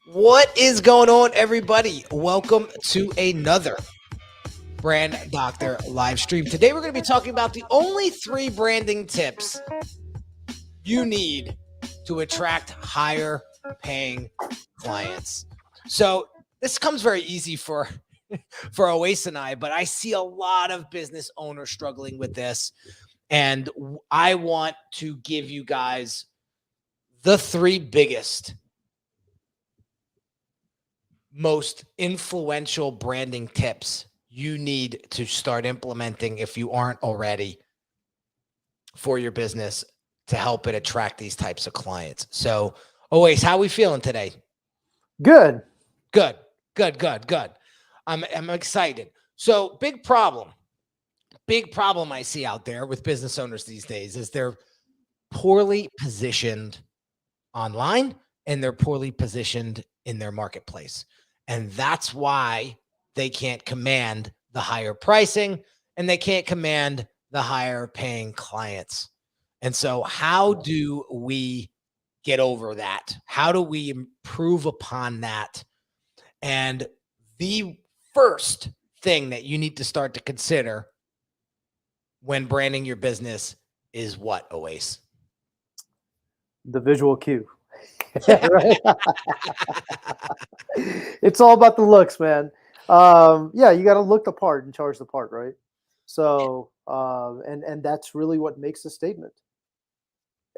What is going on, everybody? Welcome to another Brand Doctor live stream. Today, we're going to be talking about the only 3 branding tips you need to attract higher paying clients. So, this comes very easy for Oase and I, but I see a lot of business owners struggling with this. And I want to give you guys the 3 biggest, most influential branding tips you need to start implementing if you aren't already for your business to help it attract these types of clients. So, Oase, how are we feeling today? Good. Good. I'm excited. So, big problem I see out there with business owners these days is they're poorly positioned online and they're poorly positioned in their marketplace. And that's why they can't command the higher pricing and they can't command the higher paying clients. And so, how do we get over that? How do we improve upon that? And the first thing that you need to start to consider when branding your business is what, Oase? The visual cue. Right? It's all about the looks, man. Yeah, you got to look the part and charge the part, right? So, and that's really what makes a statement.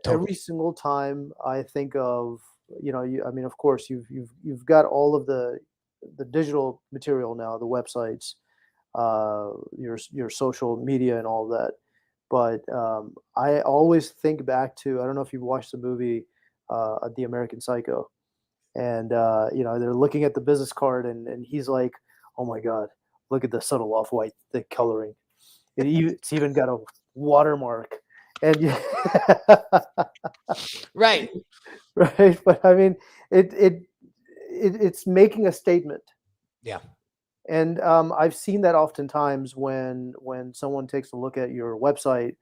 Totally. Every single time I think of, I mean, of course, you've got all of the digital material now, the websites, your social media, and all that. But I always think back to, I don't know if you've watched the movie The American Psycho, and they're looking at the business card, and he's like, "Oh my God, look at the subtle off white, the coloring. It's even got a watermark." And Right. right, but I mean, it's making a statement. Yeah. And I've seen that oftentimes when someone takes a look at your website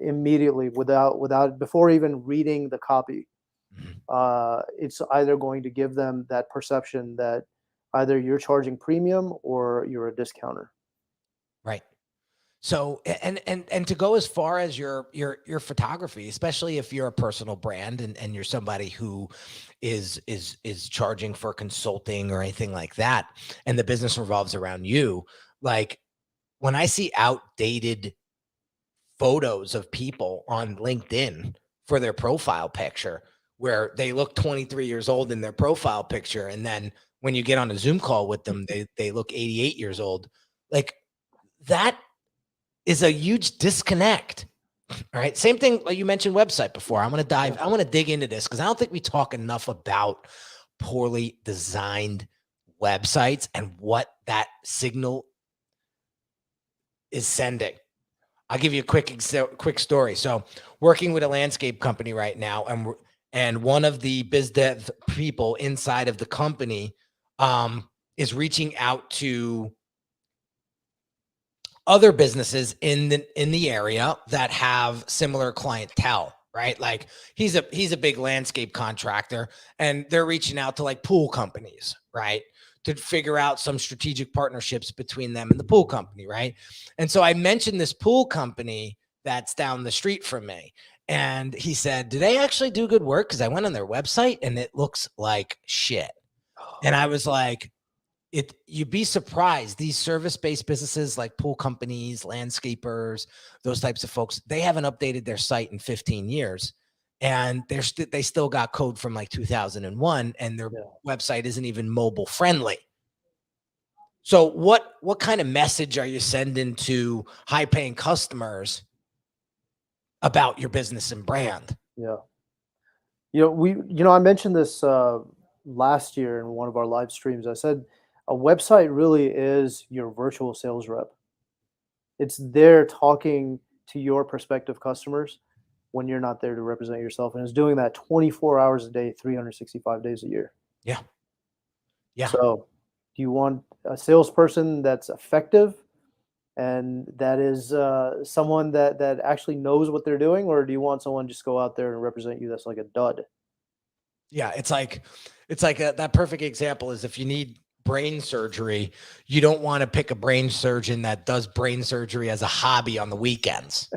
immediately without before even reading the copy. It's either going to give them that perception that either you're charging premium or you're a discounter. Right. So and to go as far as your photography, especially if you're a personal brand and you're somebody who is charging for consulting or anything like that, and the business revolves around you, like when I see outdated photos of people on LinkedIn for their profile picture where they look 23 years old in their profile picture, and then when you get on a Zoom call with them, they look 88 years old. Like that is a huge disconnect. All right. Same thing like you mentioned website before. I want to dig into this because I don't think we talk enough about poorly designed websites and what that signal is sending. I'll give you a quick story. So, working with a landscape company right now, and one of the biz dev people inside of the company is reaching out to other businesses in the area that have similar clientele, right? Like he's a big landscape contractor and they're reaching out to like pool companies, right? To figure out some strategic partnerships between them and the pool company, right? And so I mentioned this pool company that's down the street from me. And he said, "Do they actually do good work? Because I went on their website and it looks like shit." And I was like, you'd be surprised. These service-based businesses like pool companies, landscapers, those types of folks, they haven't updated their site in 15 years. And they still got code from like 2001 and their website isn't even mobile friendly. So what kind of message are you sending to high paying customers about your business and brand? Yeah. I mentioned this last year in one of our live streams. I said a website really is your virtual sales rep. It's there talking to your prospective customers when you're not there to represent yourself, and it's doing that 24 hours a day, 365 days a year. Yeah. Yeah. So, do you want a salesperson that's effective and that is someone that actually knows what they're doing, or do you want someone just go out there and represent you that's like a dud? Yeah, it's like that perfect example is if you need brain surgery, you don't want to pick a brain surgeon that does brain surgery as a hobby on the weekends.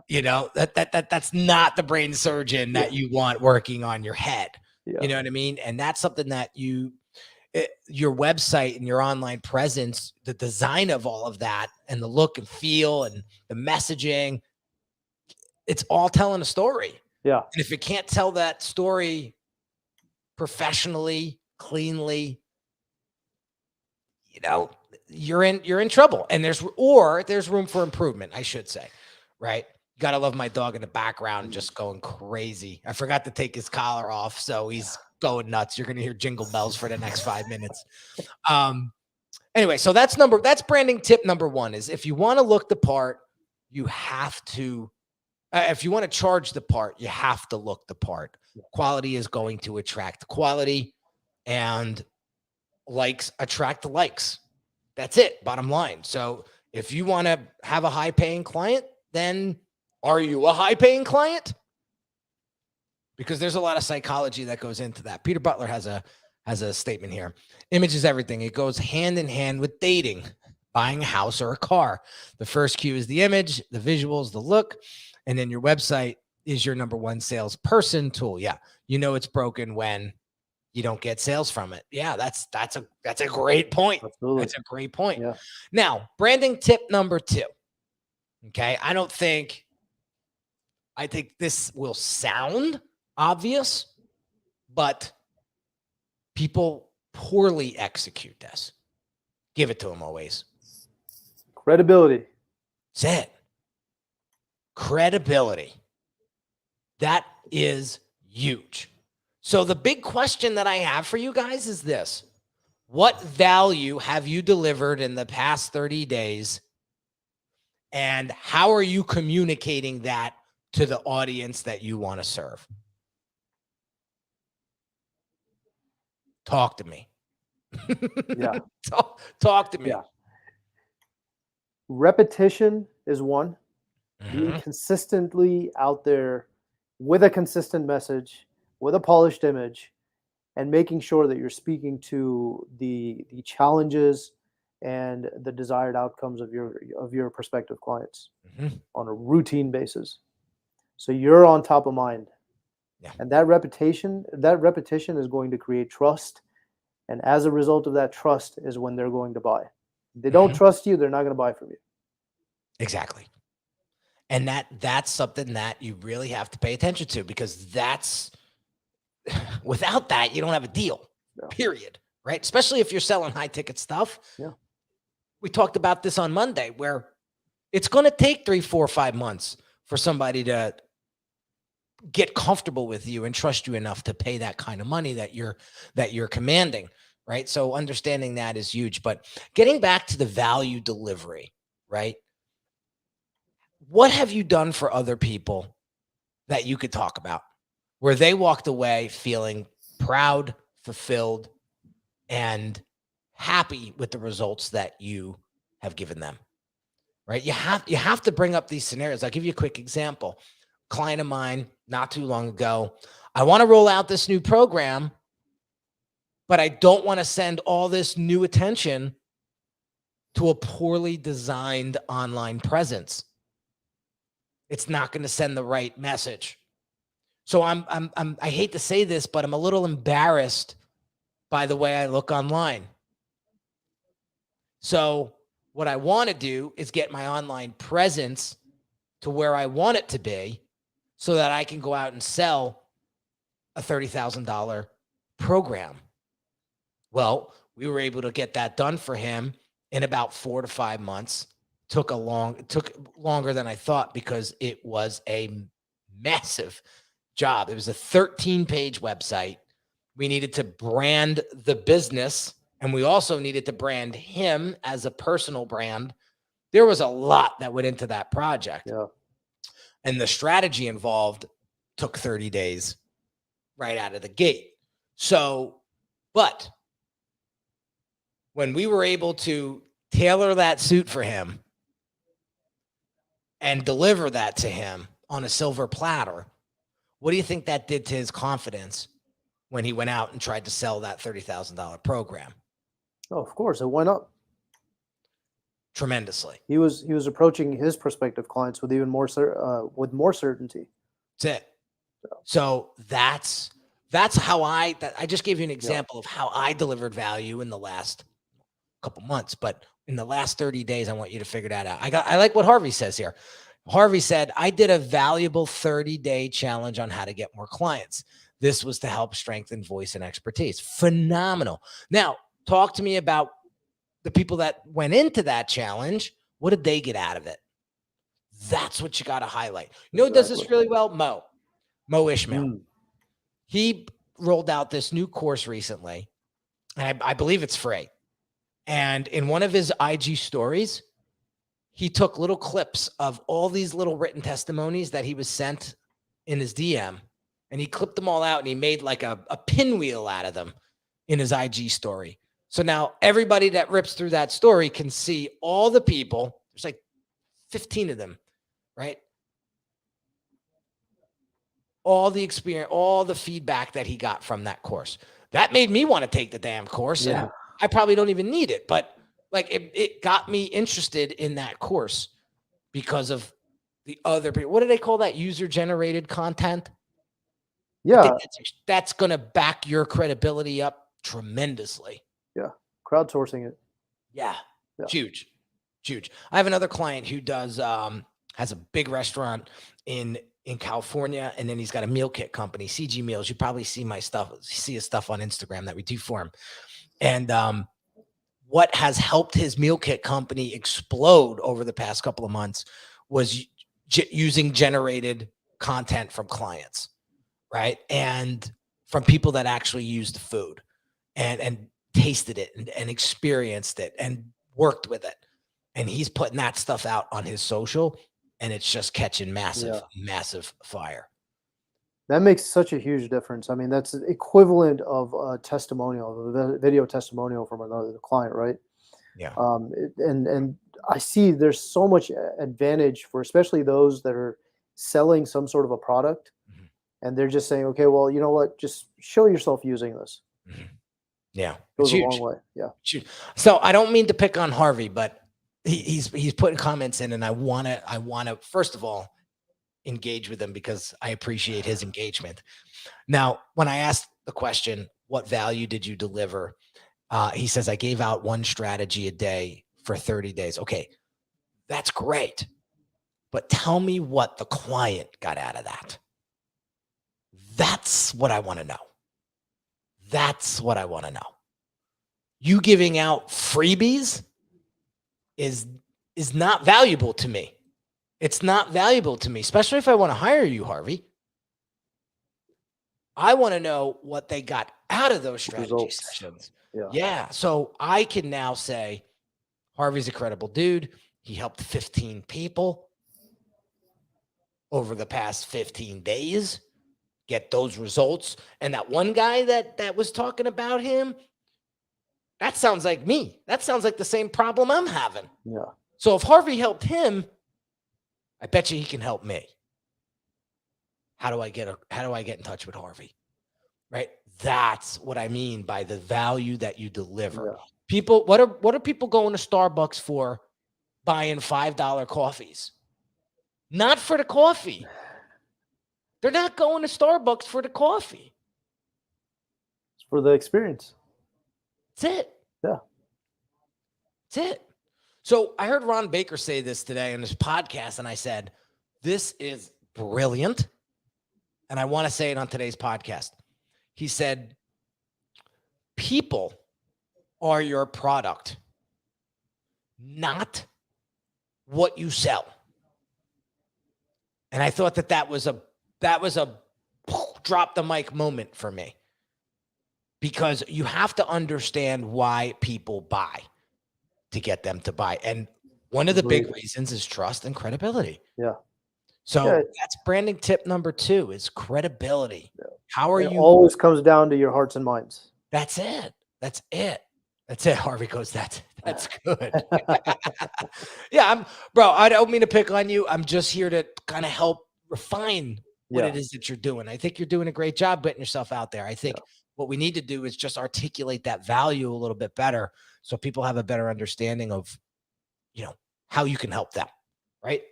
That's not the brain surgeon Yeah, that you want working on your head. You yeah, know what I mean? And that's something that your website and your online presence, the design of all of that and the look and feel and the messaging, it's all telling a story. yeah, And if you can't tell that story professionally, cleanly, you know, you're in trouble. And there's room for improvement, I should say. Right? You gotta love my dog in the background just going crazy. I forgot to take his collar off, so he's going nuts. You're gonna hear jingle bells for the next 5 minutes. Anyway, so that's branding tip number one is if you want to look the part, you have to if you want to charge the part, you have to look the part. Quality is going to attract quality, and likes attract likes. That's it, bottom line. So if you want to have a high paying client, then are you a high paying client? Because there's a lot of psychology that goes into that. Peter Butler has a statement here. Image is everything. It goes hand in hand with dating, buying a house or a car. The first cue is the image, the visuals, the look, and then your website is your number one salesperson tool. Yeah, it's broken when you don't get sales from it. Yeah, that's a great point. absolutely. That's a great point. Yeah, Now, branding tip number 2. Okay, I think this will sound obvious, but people poorly execute this. Give it to them always. credibility. That's it. Credibility. That is huge. So the big question that I have for you guys is this. What value have you delivered in the past 30 days? And how are you communicating that to the audience that you want to serve? Talk to me. Yeah, Talk to me. yeah. Repetition is one. Being Mhm. consistently out there with a consistent message, with a polished image, and making sure that you're speaking to the challenges and the desired outcomes of your prospective clients Mhm. on a routine basis. So you're on top of mind. Yeah. And that repetition is going to create trust. And as a result of that trust is when they're going to buy. If they don't Mhm. trust you, they're not going to buy from you. Exactly. And that's something that you really have to pay attention to, because that's without that, you don't have a deal. Yeah. Period. Right? Especially if you're selling high ticket stuff. Yeah. We talked about this on Monday, where it's going to take 3, 4, 5 months for somebody to get comfortable with you and trust you enough to pay that kind of money that you're commanding, right? So understanding that is huge. But getting back to the value delivery, right? What have you done for other people that you could talk about where they walked away feeling proud, fulfilled, and happy with the results that you have given them? Right? You have to bring up these scenarios. I'll give you a quick example. Client of mine not too long ago, I want to roll out this new program, but I don't want to send all this new attention to a poorly designed online presence. It's not going to send the right message. So I hate to say this, but I'm a little embarrassed by the way I look online. So what I want to do is get my online presence to where I want it to be so that I can go out and sell a $30,000 program. Well, we were able to get that done for him in about 4 to 5 months. Took longer than I thought because it was a massive job. It was a 13-page website. We needed to brand the business, and we also needed to brand him as a personal brand. There was a lot that went into that project. Yeah. And the strategy involved took 30 days right out of the gate. So, but when we were able to tailor that suit for him and deliver that to him on a silver platter, what do you think that did to his confidence when he went out and tried to sell that $30,000 program? Oh, of course, it went up. Tremendously. He was approaching his prospective clients with even more with more certainty. That's it. So that's how I just gave you an example of how I delivered value in the last couple months, but in the last 30 days, I want you to figure that out. I like what Harvey says here. Harvey said, I did a valuable 30-day challenge on how to get more clients. This was to help strengthen voice and expertise. Phenomenal. Now, talk to me about the people that went into that challenge. What did they get out of it? That's what you got to highlight. You know who does this really well? Mo Ishmael. He rolled out this new course recently, and I believe it's free. And in one of his IG stories, he took little clips of all these little written testimonies that he was sent in his DM, and he clipped them all out, and he made like a pinwheel out of them in his IG story. So now everybody that rips through that story can see all the people. There's like 15 of them, right? All the experience, all the feedback that he got from that course. That made me want to take the damn course. Yeah. And I probably don't even need it, but like it got me interested in that course because of the other people. What do they call that? User-generated content? Yeah. That's going to back your credibility up tremendously. Yeah. Crowdsourcing it. Yeah. Huge. I have another client who does, has a big restaurant in California, and then he's got a meal kit company, CG Meals. You probably see his stuff on Instagram that we do for him. And what has helped his meal kit company explode over the past couple of months was using generated content from clients, right? And from people that actually used the food and tasted it and experienced it and worked with it. And he's putting that stuff out on his social, and it's just catching massive fire. That makes such a huge difference. I mean, that's the equivalent of a testimonial, a video testimonial from another client, right? Yeah. And I see there's so much advantage for especially those that are selling some sort of a product, and they're just saying, okay, well, you know what? Just show yourself using this. Yeah. Goes a long way. Yeah. So I don't mean to pick on Harvey, but he's putting comments in, and I want to first of all engage with him because I appreciate his engagement. Now, when I asked the question, what value did you deliver? He says, I gave out one strategy a day for 30 days. Okay, that's great. But tell me what the client got out of that. That's what I want to know. That's what I want to know. You giving out freebies is not valuable to me. It's not valuable to me, especially if I want to hire you, Harvey. I want to know what they got out of those strategy sessions. Yeah. So I can now say, Harvey's a credible dude. He helped 15 people over the past 15 days get those results. And that one guy that was talking about him, that sounds like me. That sounds like the same problem I'm having. Yeah. So if Harvey helped him, I bet you he can help me. How do I get in touch with Harvey? Right? That's what I mean by the value that you deliver. Yeah. People, what are people going to Starbucks for, buying $5 coffees? Not for the coffee. They're not going to Starbucks for the coffee. It's for the experience. That's it. Yeah. That's it. So I heard Ron Baker say this today on his podcast, and I said, this is brilliant. And I want to say it on today's podcast. He said, people are your product, not what you sell. And I thought that was a drop the mic moment for me, because you have to understand why people buy to get them to buy. And one of the big reasons is trust and credibility. Yeah. So that's branding tip number 2 is credibility. Yeah. How are you? It always comes down to your hearts and minds. That's it. That's it. That's it. Harvey goes, that's good. Yeah, I don't mean to pick on you. I'm just here to kind of help refine what it is that you're doing. I think you're doing a great job putting yourself out there. I think What we need to do is just articulate that value a little bit better so people have a better understanding of, how you can help them, right?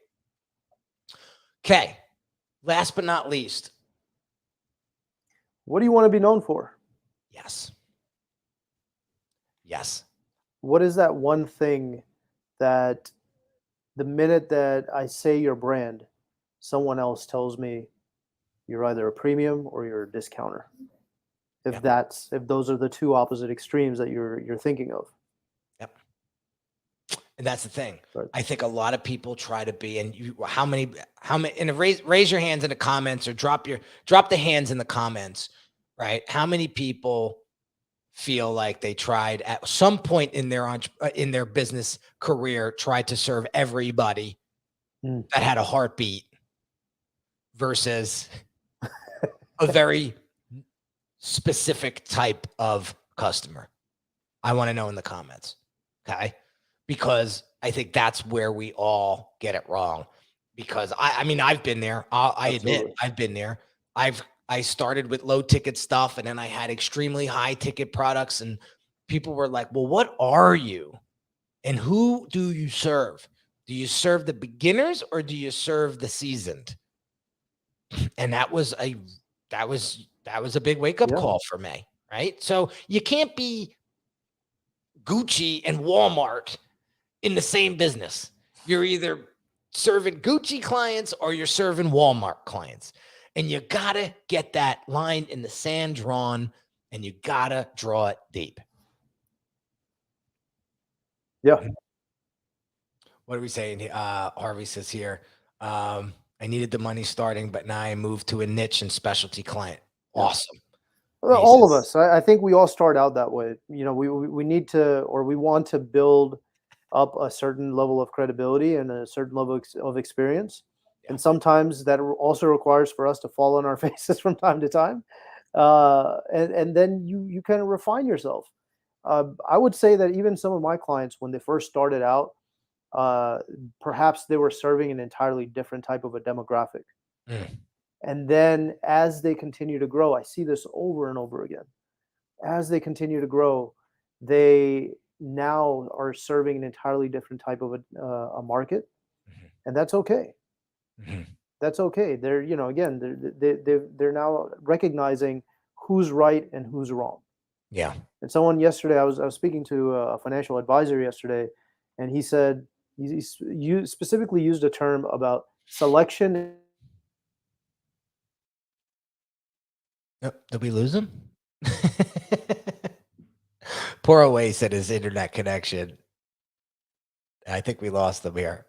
Okay. Last but not least. What do you want to be known for? Yes. Yes. What is that one thing that the minute that I say your brand, someone else tells me you're either a premium or you're a discounter? If those are the two opposite extremes that you're thinking of. Yep. And that's the thing. Right. I think a lot of people try to be, and how many, and raise your hands in the comments, or drop the hands in the comments, right? How many people feel like they tried at some point in their business career, tried to serve everybody that had a heartbeat versus a very specific type of customer? I want to know in the comments. Okay. Because I think that's where we all get it wrong. Because I mean, I've been there. I admit I've been there. I started with low ticket stuff, and then I had extremely high ticket products, and people were like, well, what are you? And who do you serve? Do you serve the beginners or do you serve the seasoned? And that was a big wake-up call for me, right? So you can't be Gucci and Walmart in the same business. You're either serving Gucci clients or you're serving Walmart clients. And you got to get that line in the sand drawn, and you got to draw it deep. Yeah. What are we saying? Harvey says here, I needed the money starting, but now I moved to a niche and specialty client. Awesome. Well, all of us. I think we all start out that way. We need to, or we want to build up a certain level of credibility and a certain level of experience. And sometimes that also requires for us to fall on our faces from time to time. And then you kind of refine yourself. I would say that even some of my clients, when they first started out, perhaps they were serving an entirely different type of a demographic. And then as they continue to grow, I see this over and over again. As they continue to grow, they now are serving an entirely different type of a market. And that's okay. That's okay. They're, again, they're now recognizing who's right and who's wrong. Yeah. And someone yesterday, I was speaking to a financial advisor yesterday, and he said, you specifically used a term about selection. Did we lose him? Poor Away said his internet connection. I think we lost him here.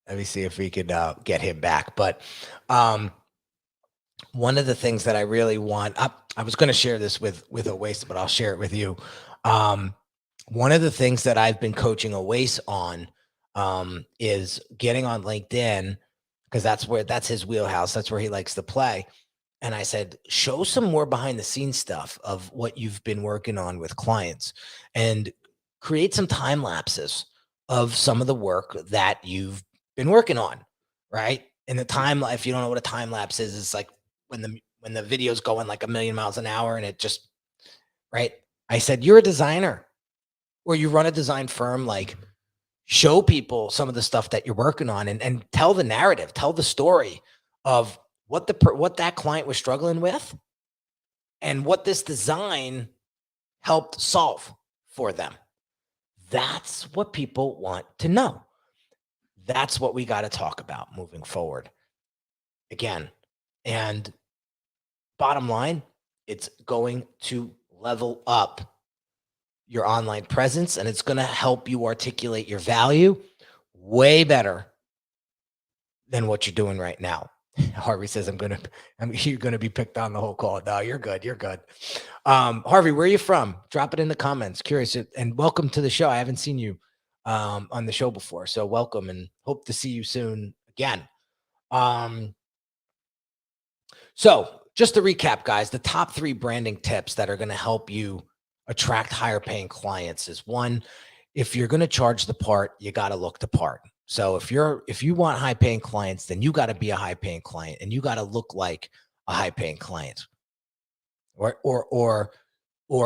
Let me see if we can get him back. But one of the things that I really want, I was going to share this with Oasis, but I'll share it with you. One of the things that I've been coaching Oasis on is getting on LinkedIn, because that's his wheelhouse. That's where he likes to play. And I said, show some more behind the scenes stuff of what you've been working on with clients, and create some time lapses of some of the work that you've been working on, right? And the time, if you don't know what a time lapse is, it's like when the video's going like 1,000,000 miles an hour and it just, right? I said, you're a designer or you run a design firm, like show people some of the stuff that you're working on, and tell the narrative, tell the story of what that client was struggling with and what this design helped solve for them. That's what people want to know. That's what we got to talk about moving forward. Again, and bottom line, it's going to level up your online presence, and it's going to help you articulate your value way better than what you're doing right now. Harvey says, you're going to be picked on the whole call. No, you're good. You're good. Harvey, where are you from? Drop it in the comments. Curious. And welcome to the show. I haven't seen you on the show before. So welcome, and hope to see you soon again. So just to recap, guys, the top 3 branding tips that are going to help you attract higher paying clients is: 1, if you're going to charge the part, you got to look the part. So if you want high paying clients, then you got to be a high paying client, and you got to look like a high paying client. or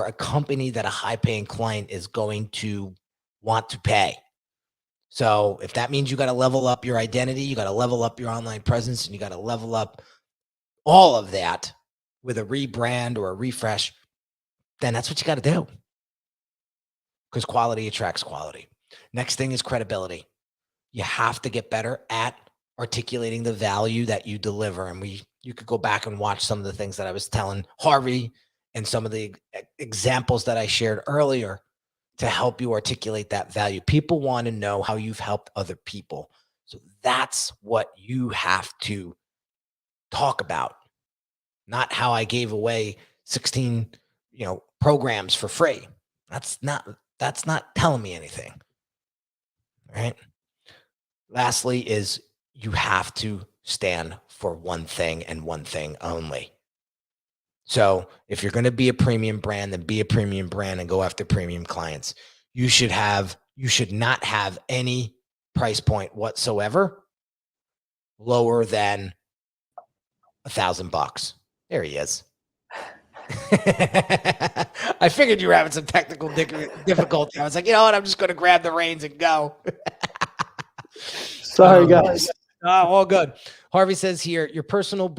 a company that a high paying client is going to want to pay. So if that means you got to level up your identity, you got to level up your online presence, and you got to level up all of that with a rebrand or a refresh, then that's what you got to do, because quality attracts quality. Next thing is credibility. You have to get better at articulating the value that you deliver. And you could go back and watch some of the things that I was telling Harvey and some of the examples that I shared earlier to help you articulate that value. People want to know how you've helped other people. So that's what you have to talk about, not how I gave away 16, programs for free. That's not telling me anything, right? Lastly is you have to stand for one thing and one thing only. So if you're going to be a premium brand, then be a premium brand and go after premium clients. You should not have any price point whatsoever lower than $1,000. There he is. I figured you were having some technical difficulty. I was like, you know what? I'm just going to grab the reins and go. Sorry, guys. All good. Harvey says here, your personal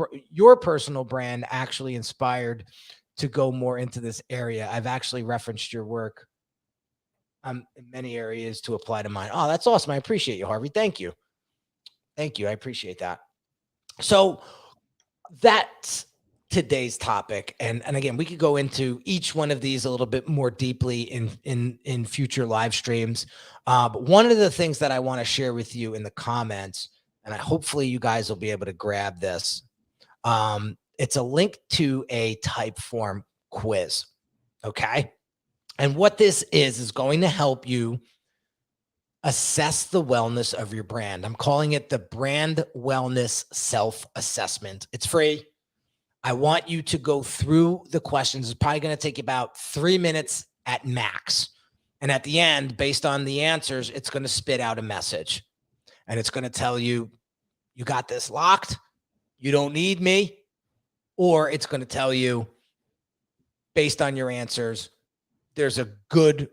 brand actually inspired to go more into this area. I've actually referenced your work in many areas to apply to mine. Oh, that's awesome. I appreciate you, Harvey. Thank you. Thank you. I appreciate that. So that's today's topic. And again, we could go into each one of these a little bit more deeply in future live streams. But one of the things that I want to share with you in the comments, and hopefully you guys will be able to grab this. It's a link to a Typeform quiz. Okay. And what this is going to help you assess the wellness of your brand. I'm calling it the Brand Wellness Self-Assessment. It's free. I want you to go through the questions. It's probably going to take you about 3 minutes at max. And at the end, based on the answers, it's going to spit out a message. And it's going to tell you, you got this locked. You don't need me. Or it's going to tell you, based on your answers, there's a good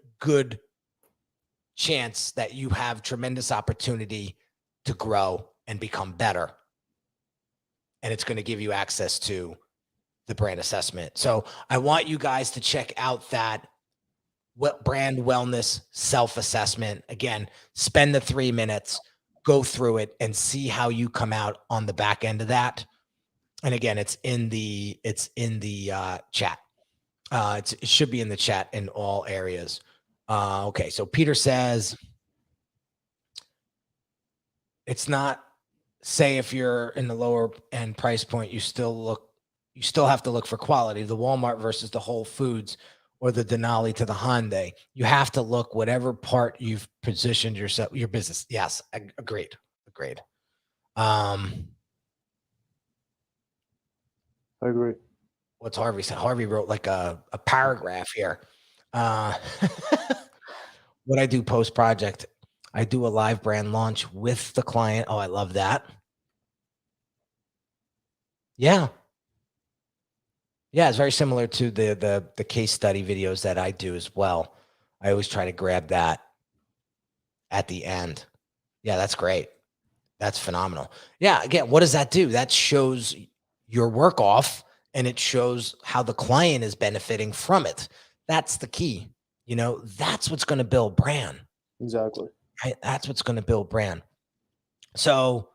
chance that you have tremendous opportunity to grow and become better. And it's going to give you access to the brand assessment. So I want you guys to check out that brand wellness self-assessment. Again, spend the 3 minutes, go through it, and see how you come out on the back end of that. And again, it's in the chat. It should be in the chat in all areas. Okay, so Peter says, it's not, say if you're in the lower end price point, you still have to look for quality. The Walmart versus the Whole Foods or the Denali to the Hyundai. You have to look whatever part you've positioned your business. Yes, agreed. I agree. What's Harvey said? Harvey wrote like a paragraph here. What I do post-project, I do a live brand launch with the client. Oh, I love that. Yeah. Yeah, it's very similar to the case study videos that I do as well. I always try to grab that at the end. Yeah, that's great. That's phenomenal. Yeah, again, what does that do? That shows your work off, and it shows how the client is benefiting from it. That's the key. That's what's going to build brand. Exactly. Right? That's what's going to build brand. So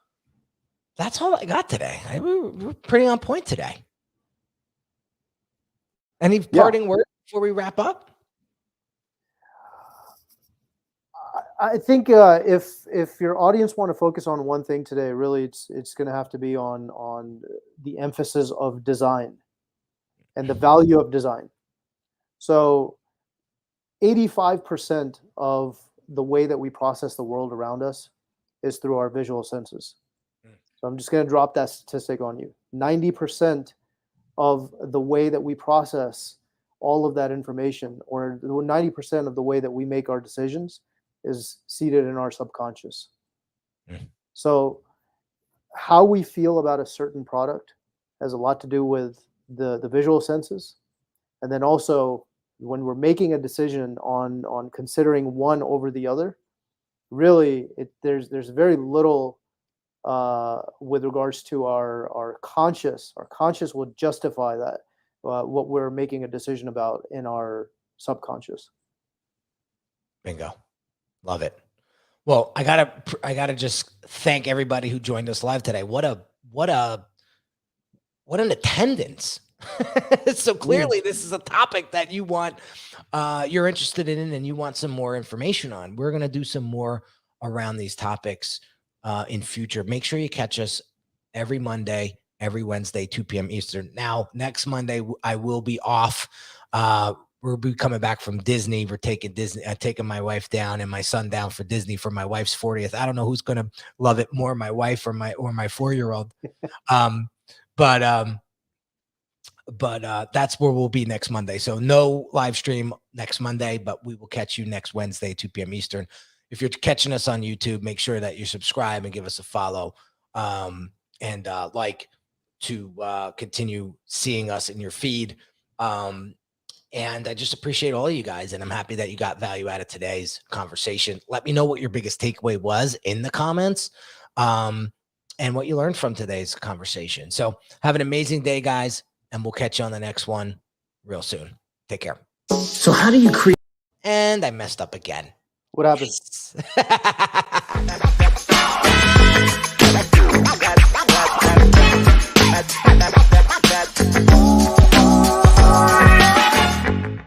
that's all I got today. We're pretty on point today. Any parting words before we wrap up? I think if your audience want to focus on one thing today, really, it's going to have to be on the emphasis of design and the value of design. So 85% of the way that we process the world around us is through our visual senses. So I'm just going to drop that statistic on you. 90% of the way that we process all of that information, or 90% of the way that we make our decisions, is seated in our subconscious. So how we feel about a certain product has a lot to do with the visual senses, And then also when we're making a decision on considering one over the other, really there's very little with regards to our conscious. Our conscious will justify that what we're making a decision about in our subconscious. Bingo. Love it. Well, I gotta just thank everybody who joined us live today. What an attendance. So clearly this is a topic that you want, you're interested in and you want some more information on. We're going to do some more around these topics in future. Make sure you catch us every Monday, every Wednesday, 2 p.m. Eastern. Now, next Monday, I will be off. We'll be coming back from Disney. We're taking my wife down and my son down for Disney for my wife's 40th. I don't know who's going to love it more, my wife or my 4-year-old. But that's where we'll be next Monday. So no live stream next Monday, but we will catch you next Wednesday, 2 p.m. Eastern. If you're catching us on YouTube, make sure that you subscribe and give us a follow, and like to continue seeing us in your feed. And I just appreciate all of you guys, and I'm happy that you got value out of today's conversation. Let me know what your biggest takeaway was in the comments, and what you learned from today's conversation. So have an amazing day, guys, and we'll catch you on the next one real soon. Take care. So how do you create? And I messed up again. What happened? Nice.